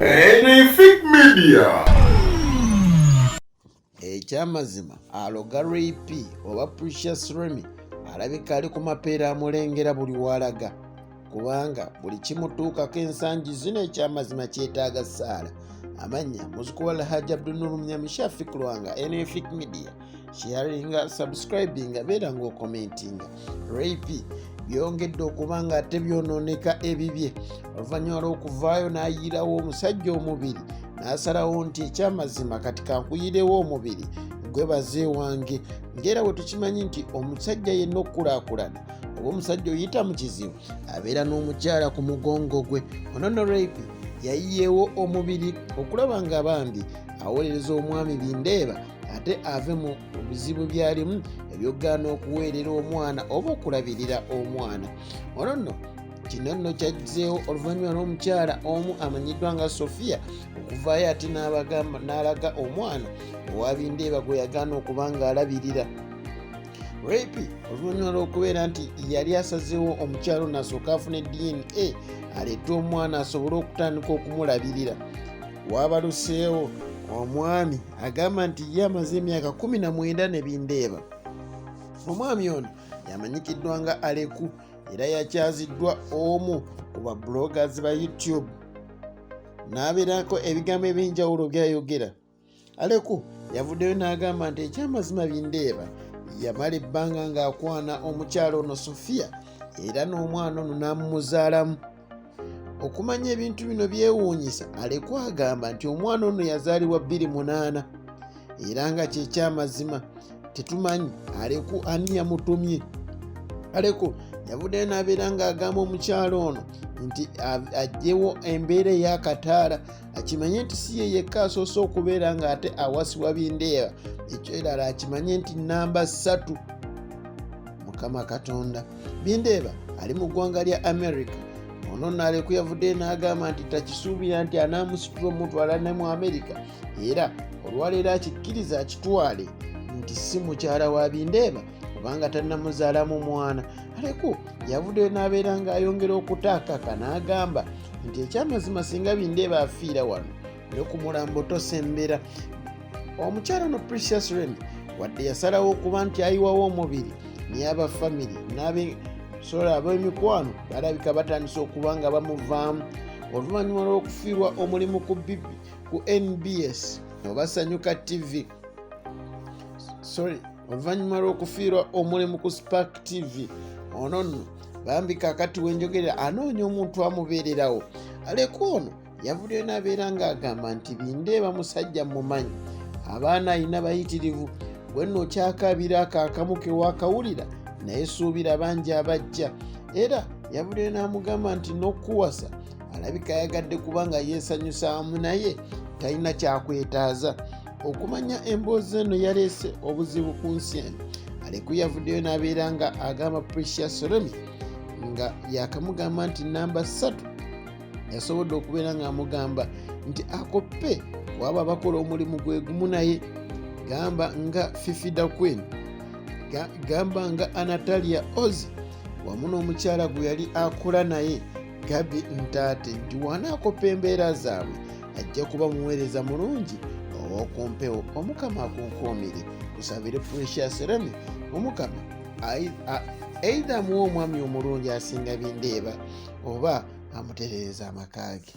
Rayp Media. Ekyamazima aloga Rayp oba Precious Remy alabika ali ku mapeera amulengera buli walaga, kubanga buli kimutuukako ensangi zino ekyamazima kyetaaga ssaala. Amanya muzukuwala Hajji Abdunuru Mnyamishafi Kulwanga Rayp Media. Sharinga, subscribinga, beera ng'okomentinga. Rayp byongedde okubanga ate byonooneka ebibye oluvannyuma lw'okuvaayo n'ayiirawo omusajja omubiri n'asalawo nti ekyamazima kati kankuyirewo omubiri gwebaze wange, ng'era bwe tukimanyi nti omusajja yenna okukulaakulana oba omusajja oyita mu kizibu abeera n'omukyala ku mugongo gwe. Onono Rayp yayiyeewo omubiri okulaba nga Bambi awolereza omwami Bindeeba ate ave mu bizibu byalimu ebyogaana okuweerera omwana oba okulabirira omwana. Onono kino nno kyazzeewo oluvannyuma lw'omukyala omu amanyiddwa nga Sofia okuvaayo ate n'alaga omwana owa Bindeeba gwe yagaana okuba nga alabirira. Rayp oluvannyuma lw'okubeera nti yali asazeewo omukyala ono asooka afune DNA aleete omwana asobole okutandika okumulabirira, waabaluseewo omwami agamba nti ye amaze emyaka 19 ne Bindeeba. Omwami ono yamanyikiddwa nga Aleku era yakyaziddwa omu ku ba bloggers ba YouTube, n'abeerako ebigambo eby'enjawulo by'ayogera. Aleku yavuddeyo n'agamba nti ekyamazima Bindeeba yamala ebbanga ng'akwana omukyala ono Sofia era n'omwana ono n'amumuzaalamu. Okumanya ebintu bino byewuunyisa, Aleku agamba nti omwana ono yazaalibwa 28 era nga kyekyamazima tetumanyi Aleku ani yamutumye. Aleku yavuddeyo n'abeera ng'agamba omukyala ono nti aggyewo embeera ey'akataala, akimanye nti si ye yekka asoose okubeera ng'ate awasibwa Bindeeba, ekyo erala akimanye nti namba 3. Mukama Katonda. Bindeeba ali mu ggwanga lya America. Ono Aleku yavuddeyo n'agamba nti takisuubira nti anaamusitula omutwala ne mu America, era olwaleero akikkiriza akitwale nti si mukyala wa Bindeeba kubanga tannamuzaalamu mwana. Aleku yavuddeyo n'abeera ng'ayongera okutaakaka n'agamba nti ekyamazima singa Bindeeba afiira wano ne ku mulambo tosembera. Omukyala ono Precious Remy wadde yasalawo okuba nti ayiwawo omubiri n'aba family ab'emikwano balabika batandise okuba nga bamuvaamu oluvannyuma lw'okufiirwa omulimu ku NBS oba Sanyuka TV. Oluvannyuma lw'okufiirwa omulimu ku Spark TV. Onono Bambi kaakati wenjogerera anoonya omuntu amubeererawo. Aleku ono yavuddeyo n'abeera ng'agamba nti Bindeeba musajja mumanyi, abaana alina bayitirivu, bwe nno okyakaabira akaakamu ke waakawulira naye suubira bangi abajja. Era yavuddeyo n'amugamba nti n'okuwasa alabika ayagadde kubanga yeesanyusa wamu naye talina kyakwetaaza. Okumanya emboozi eno yaleese obuzibu ku nsi eno. Aleku yavuddeyo n'abeera nga agamba Precious Remy nga yakamugamba nti namba 3 yasobodde okubeera ng'amugamba nti akoppe waba bakola omulimu gwe gumu naye, gamba nga Fifida Queen, gamba nga Anatalia Ozi wamu n'omukyala gwe yali akola naye Gabi Ntaate, nti wanaakopa embeera zaabwe ajja kuba muweereza mulungi ow'okumpewo. Omukama akunkuumire. Tusabire Precious Remy omukama either amuwa omwami omulungi asinga Bindeeba oba amutereereza amaka ge.